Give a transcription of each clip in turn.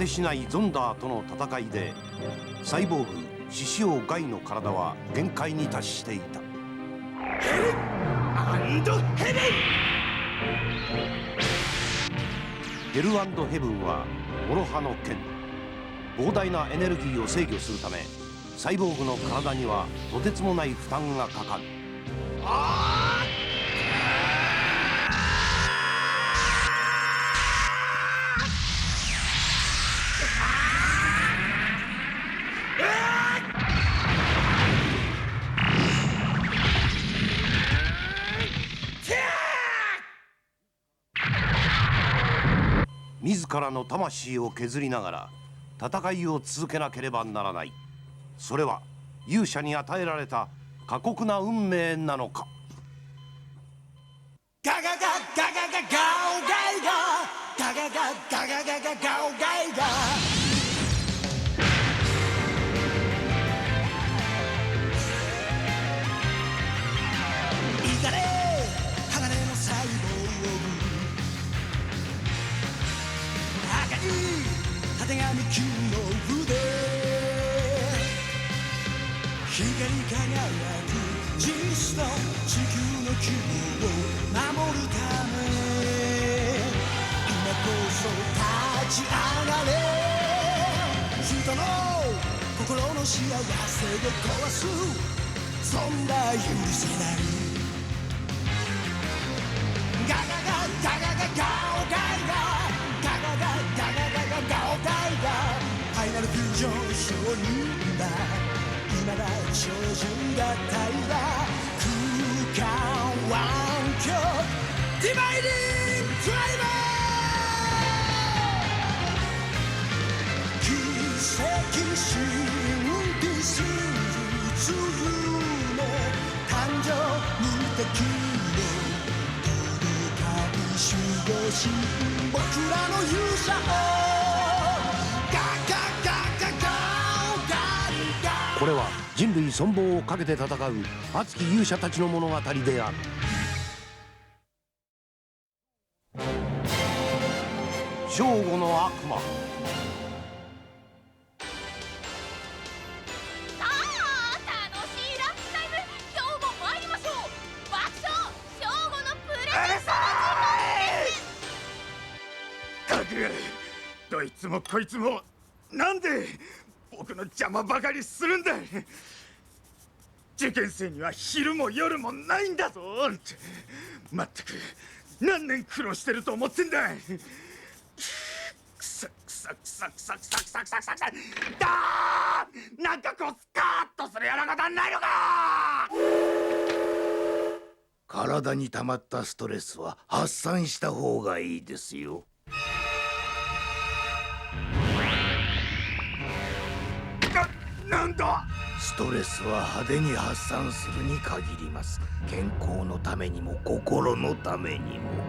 てしないゾンダーとの戦いでサイボーグ獅子王ガイの体は限界に達していた。ヘレン&ヘレン。ヘル&ヘブンは諸刃の剣。膨大なエネルギーを制御するためサイボーグの体にはとてつもない負担がかかる。自らの魂を削りながら戦いを続けなければならない。それは勇者に与えられた過酷な運命なのか。ガガガガガガガオガイガガガガガガガガガオガイガ。いかれ鋼のサイボーグ、赤いたてがみ球の腕、光り輝くジストン地球の希望を守るため、今こそ立ち上がれ。人の心の幸せを壊す、そんな許せない。ガガガガガガガオガイガ、ガガガガガガガガオガイガ、ファイナルフュージョン証人だ。今だ超人が平ら、空間湾曲ディバイディングドライバー、奇跡信じ真実夢誕生無敵の届かい守護神、僕らの勇者をガガガガガガガ。これは人類存亡をかけて戦う熱き勇者たちの物語である。正午の悪魔。さあ楽しいランチタイム、今日も参りましょう。爆笑正午のプレゼントの時間です。かくどいつもこいつもなんで僕の邪魔ばかりするんだ。受験生には昼も夜もないんだぞ。まったく何年苦労してると思ってんだ。くさくさくさくさくさくさくさくさくさだー、なんかこうスカーッとするようなことはないのか。体に溜まったストレスは発散した方がいいですよ。なんだ。ストレスは派手に発散するに限ります。健康のためにも心のためにも。よ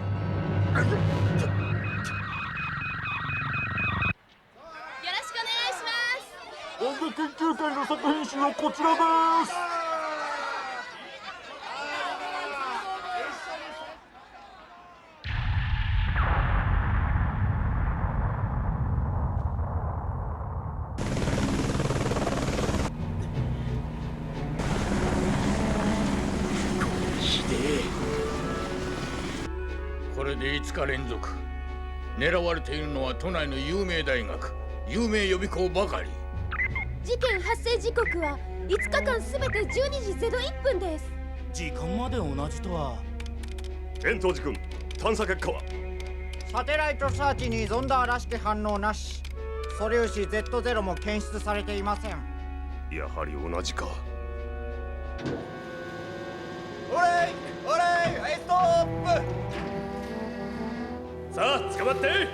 ろしくお願いします。演劇研究会の作品集はこちらです。これで5日連続。狙われているのは都内の有名大学、有名予備校ばかり。事件発生時刻は5日間すべて12時01分です。時間まで同じとは。円東寺君、探査結果は？サテライトサーチにゾンダーらしき反応なし。素粒子 Z0 も検出されていません。やはり同じか。オレイオレイ、はいストップ。さあ捕まって。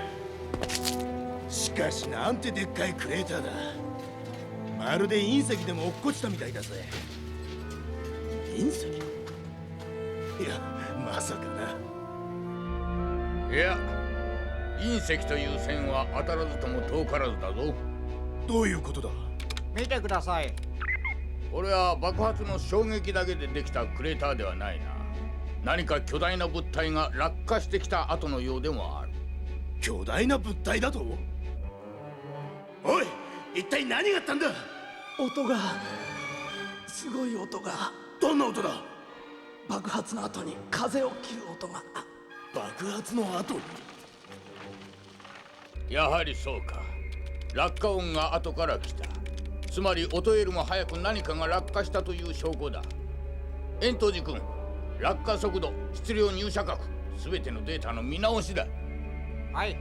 しかしなんてでっかいクレーターだ。まるで隕石でも落っこちたみたいだぜ。隕石？いや、まさかな。いや、隕石という線は当たらずとも遠からずだぞ。どういうことだ？見てください。これは爆発の衝撃だけでできたクレーターではないな。何か巨大な物体が落下してきた後のようでもある。巨大な物体だと？おい、一体何があったんだ。音がすごい音が。どんな音だ。爆発の後に風を切る音が。爆発の後に。やはりそうか。落下音が後から来た。つまり音よりも早く何かが落下したという証拠だ。円藤寺君、落下速度、質量、入射角、すべてのデータの見直しだ。はい。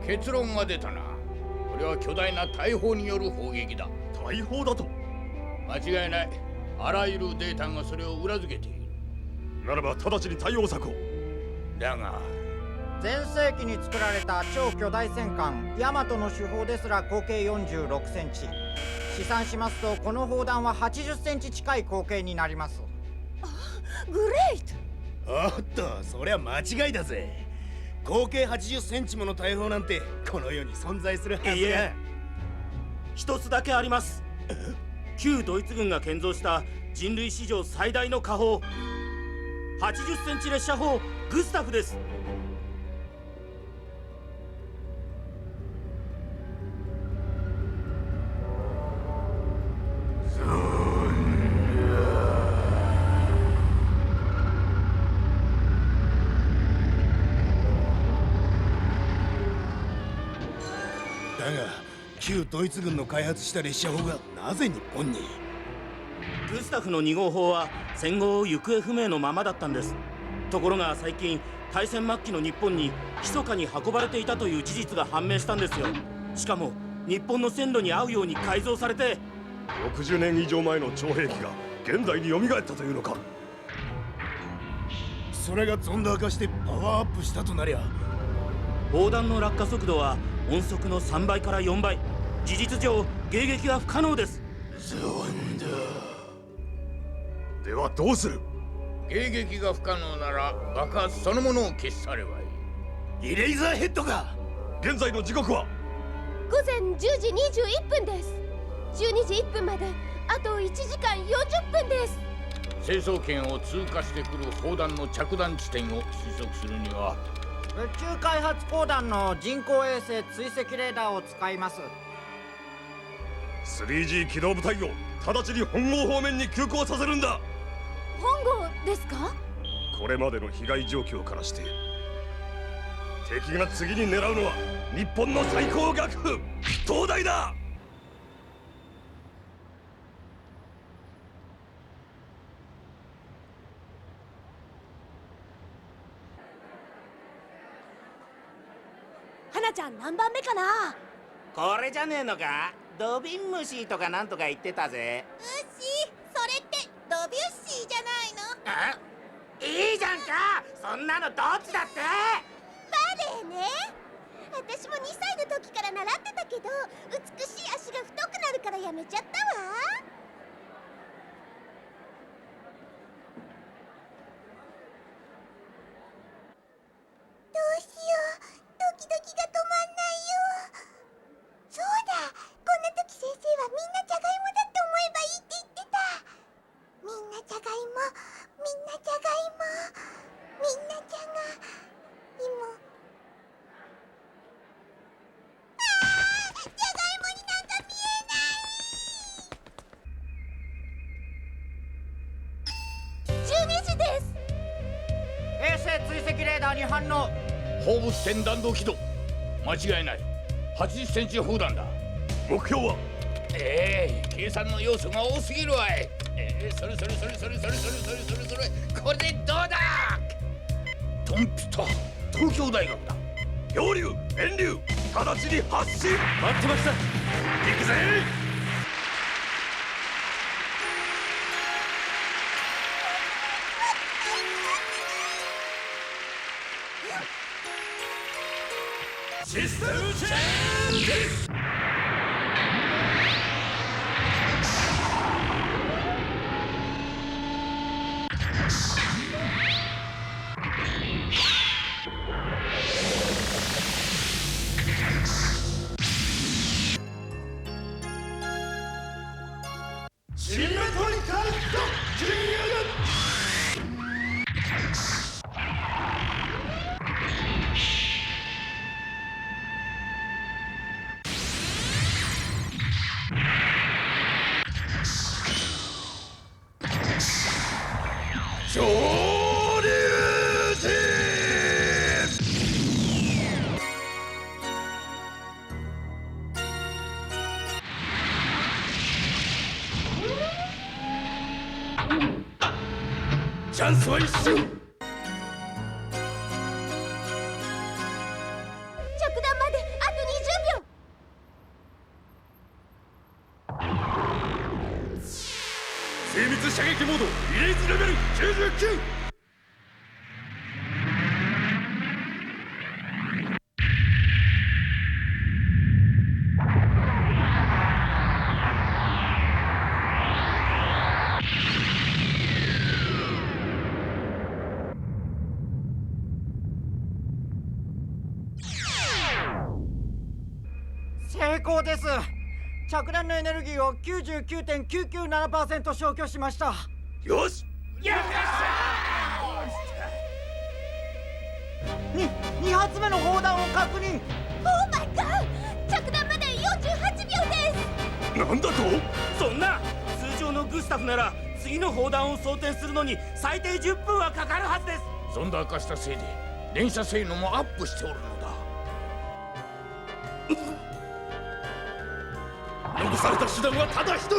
結論が出たな。これは巨大な大砲による砲撃だ。大砲だと。間違いない。あらゆるデータがそれを裏付けている。ならば直ちに対応策を。だが前世紀に作られた超巨大戦艦ヤマトの主砲ですら口径46センチ。試算しますとこの砲弾は80センチ近い口径になります。グレイト。おっと、そりゃ間違いだぜ。合計80センチもの大砲なんてこの世に存在するはずが。いいえ、一つだけあります。旧ドイツ軍が建造した人類史上最大の火砲、80センチ列車砲グスタフです。だが旧ドイツ軍の開発した列車砲がなぜ日本に。グスタフの2号砲は戦後行方不明のままだったんです。ところが最近大戦末期の日本に密かに運ばれていたという事実が判明したんですよ。しかも日本の線路に合うように改造されて。60年以上前の超兵器が現代に蘇ったというのか。それがゾンダー化してパワーアップしたとなりゃ、砲弾の落下速度は音速の3倍から4倍。事実上迎撃は不可能です。ゾンダーではどうする。迎撃が不可能なら爆発そのものを消し去ればいい。イレイザーヘッドか。現在の時刻は午前10時21分です。12時1分まであと1時間40分です。成層圏を通過してくる砲弾の着弾地点を推測するには、宇宙開発公団の人工衛星追跡レーダーを使います。 3G 機動部隊を直ちに本郷方面に急行させるんだ。本郷ですか。これまでの被害状況からして敵が次に狙うのは日本の最高学府東大だ。花ちゃん何番目かな。これじゃねえのか。ドビンムシとかなんとか言ってたぜ。牛、それってドビュッシーじゃないの。いいじゃんか。そんなのどっちだって。バレエね。私も2歳の時から習ってたけど、美しい足が太くなるからやめちゃったわ。どうしよう、ドキドキが止まんないよ。そうだ、こんな時先生はみんなじゃがいもだって思えばいいって言ってた。みんなじゃがいも、みんなじゃがいも、みんなじゃがいも。じゃがいもになんか見えない。12時です。衛星追跡レーダーに反応。放物線弾道軌道、間違いない。80センチ砲弾だ。目標は計算の要素が多すぎるわい。それこれでどうだ。ドンピタ東京大学だ。漂流遠流直ちに発進。待ってました。行くぜ。システムチェンジ。シンメトリカルドッキング。チャンスは一瞬。着弾まであと20秒。精密射撃モードイレージレベル99。成功です。着弾のエネルギーを 99.997% 消去しました。よし。2発目の砲弾を確認。オーマイガー、着弾まで48秒です。なんだと。そんな通常のグスタフなら次の砲弾を装填するのに最低10分はかかるはずです。ゾンダー化したせいで連射性能もアップしておるのだ。残された手段はただ一つ。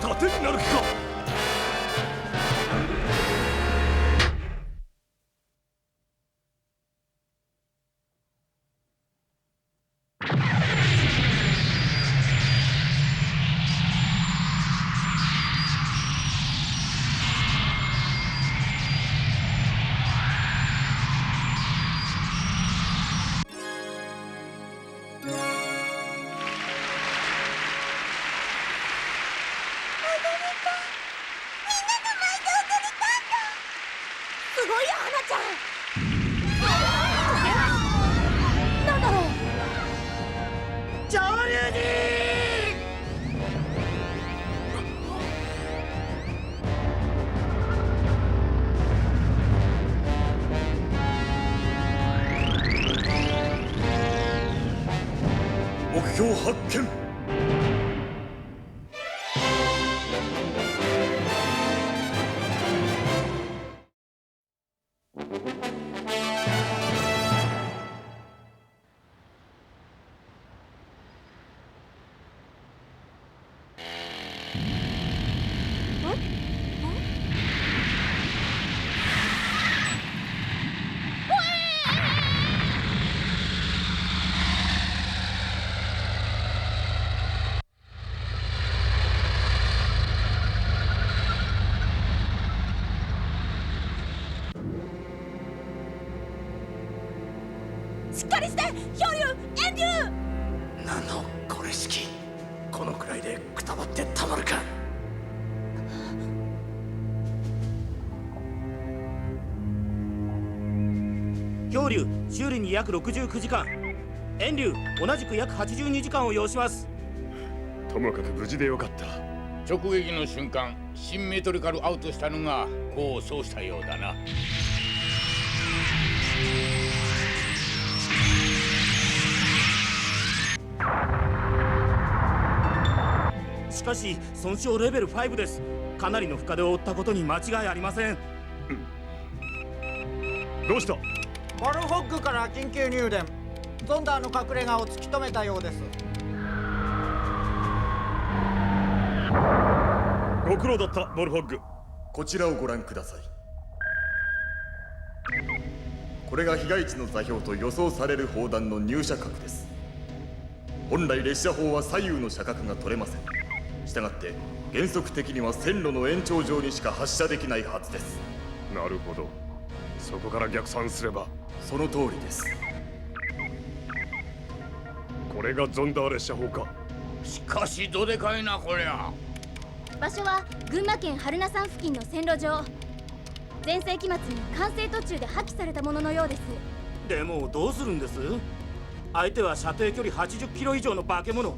盾になる気か。すごいよ、花ちゃん。なんだろう。ジャワリュー目標発見。しっかりして、ヒョウリュウ、エンデュー。何のこれ式。このくらいでくたばってたまるか。漂流修理に約69時間、遠流同じく約82時間を要します。ともかく無事でよかった。直撃の瞬間シンメトリカルアウトしたのが功を奏したようだな。しかし損傷レベル5です。かなりの負荷で負ったことに間違いありません。どうした。バルホッグから緊急入電。ゾンダーの隠れ家を突き止めたようです。ご苦労だったボルホッグ。こちらをご覧ください。これが被害地の座標と予想される砲弾の入射角です。本来列車砲は左右の射角が取れません。したがって原則的には線路の延長上にしか発射できないはずです。なるほど。そこから逆算すれば。その通りです。これがゾンダー列車砲か。しかしどでかいなこりゃ。場所は群馬県榛名山付近の線路上。全盛期末に完成途中で破棄されたもののようです。でもどうするんです？相手は射程距離80キロ以上の化け物。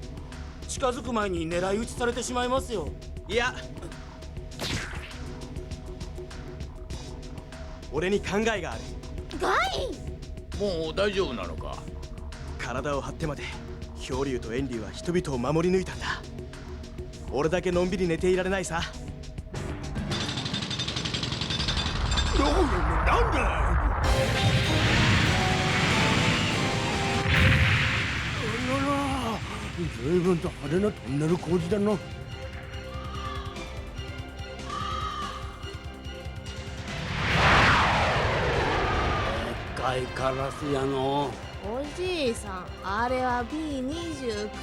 近づく前に狙い撃ちされてしまいますよ。いや、俺に考えがある。ガイ、もう大丈夫なのか。体を張ってまで漂流と遠流は人々を守り抜いたんだ。俺だけのんびり寝ていられないさ。なんだ。随分と派手なトンネル工事だな。でっかいカラスやの。おじいさん、あれは B29。次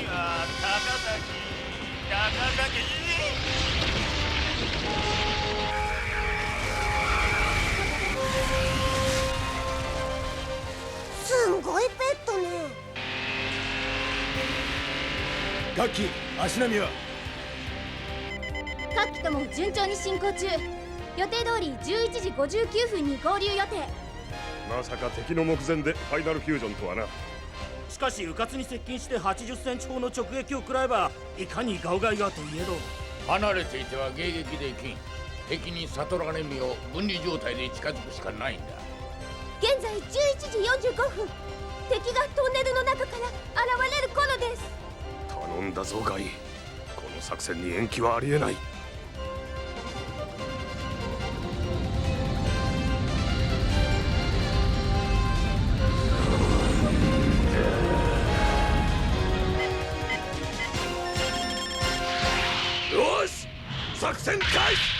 は高崎。すんごいペットね。ガッキー、足並みは？各機とも順調に進行中。予定通り11時59分に合流予定。まさか敵の目前でファイナルフュージョンとはな。しかし迂闊に接近して80センチ砲の直撃を食らえばいかにガウガイがといえど、離れていては迎撃できん。敵に悟られみを分離状態で近づくしかないんだ。現在11時45分。敵がトンネルの中から現れる頃です。頼んだぞガイ、この作戦に延期はありえない。よし、作戦開始。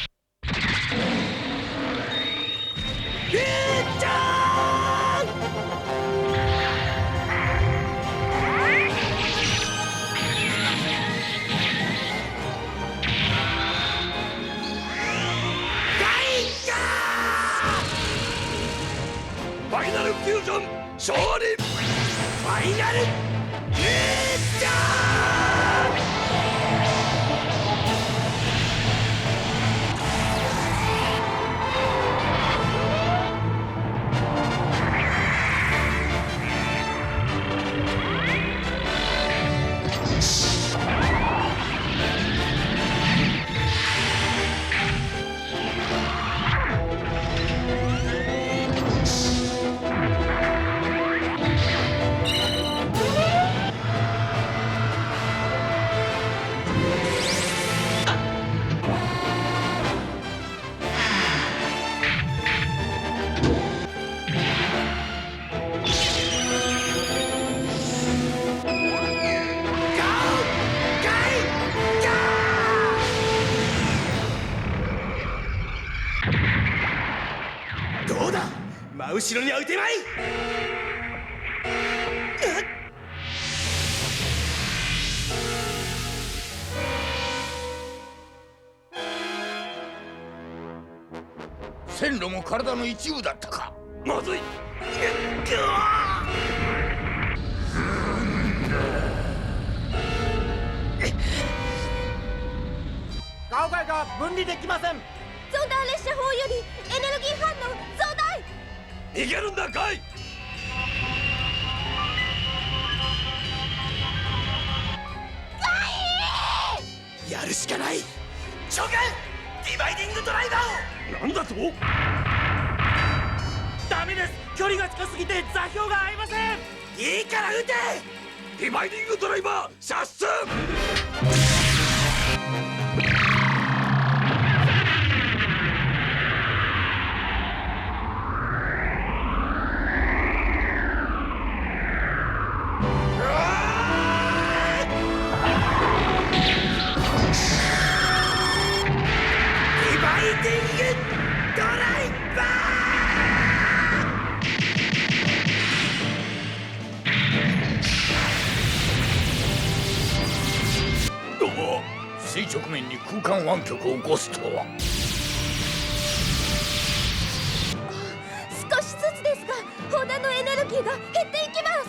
ファイナルフュージョン勝利。ファイナルフュージョン。どうだ、真後ろには撃てまい。線路も体の一部だったか。まずい。ガウガイが分離できません。増弾列車砲よりエネルギー反応増大。逃げるんだガイ。やるしかない。召喚ディバイディングドライバーを。なんだと。ダメです。距離が近すぎて座標が合いません。いいから撃て。ディバイディングドライバー射出。垂直面に空間湾曲を起こすとは。少しずつですが砲弾のエネルギーが減っていきます。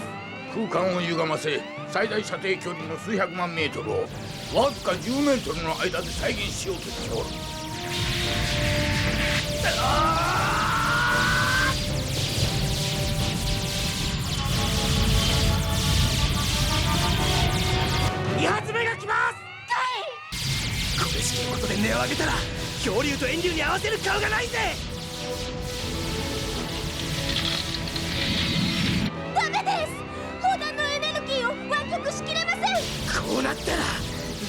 空間を歪ませ最大射程距離の数百万メートルをわずか10メートルの間で再現しようとしておる。2発目が来ます。これ式のことで値を上げたら漂流と遠流に合わせる顔がないぜ。ダメです。砲弾のエネルギーを湾曲しきれません。こうなったら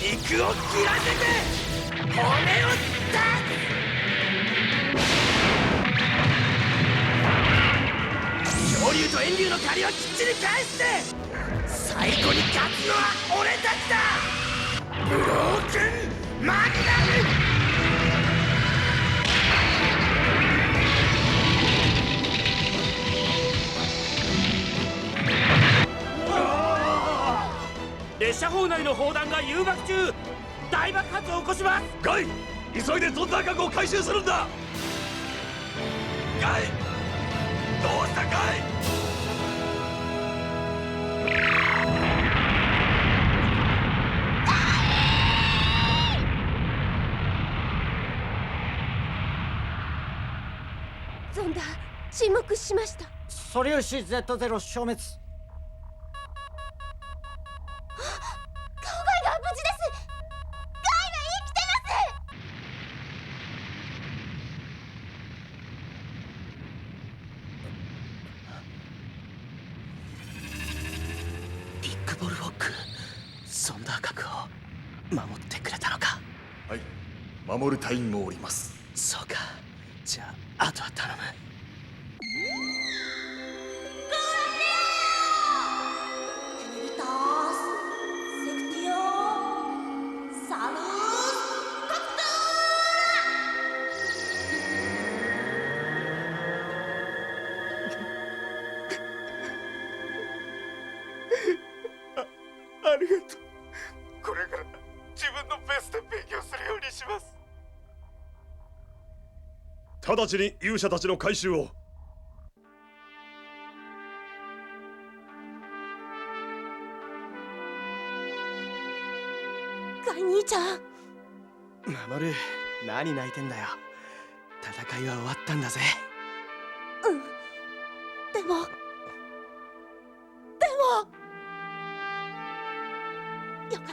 肉を切らせて骨を断つ。漂流と遠流の借りはきっちり返して最最後に勝つのは俺たちだ。ブロークンマグナム。列車砲内の砲弾が誘爆中。大爆発を起こします。ガイ、急いでゾンダー核を回収するんだ。ガイ、どうしたガイ。ゾンダー沈黙しました。素粒子 Z0 消滅。ガオガイが無事です。ガイは生きてます。ビッグボルホック、ソンダー核を守ってくれたのか。はい、守る隊員もおります。そうか、じゃああとは頼む。ありがとう。これから自分のベスト勉強するようにします。直ちに勇者たちの回収を。ガイ兄ちゃん。守、何泣いてんだよ。戦いは終わったんだぜ。でもよかった。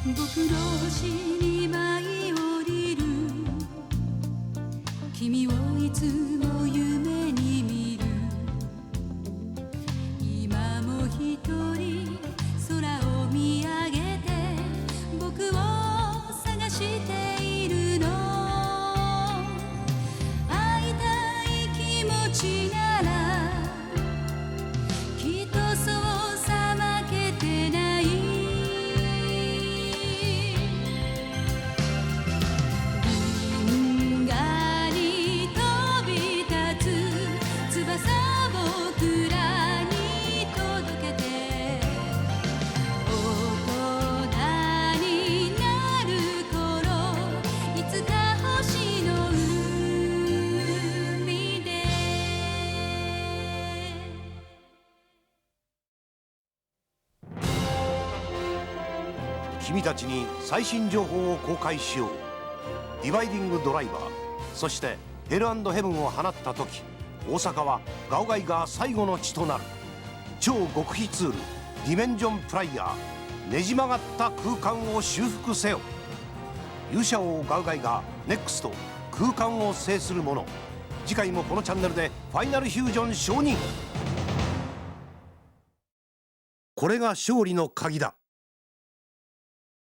僕の星に舞い降りる君をいつも夢に見る。今も一人空を見上げて僕を探しているの。会いたい気持ちならきっとそうさまけてない。君たちに最新情報を公開しよう。ディバイディングドライバー、そしてヘル&ヘブンを放った時、大阪はガオガイが最後の地となる。超極秘ツールディメンジョンプライヤー、ねじ曲がった空間を修復せよ。勇者王ガオガイがネクスト空間を制するもの。次回もこのチャンネルでファイナルフュージョン承認。これが勝利の鍵だ。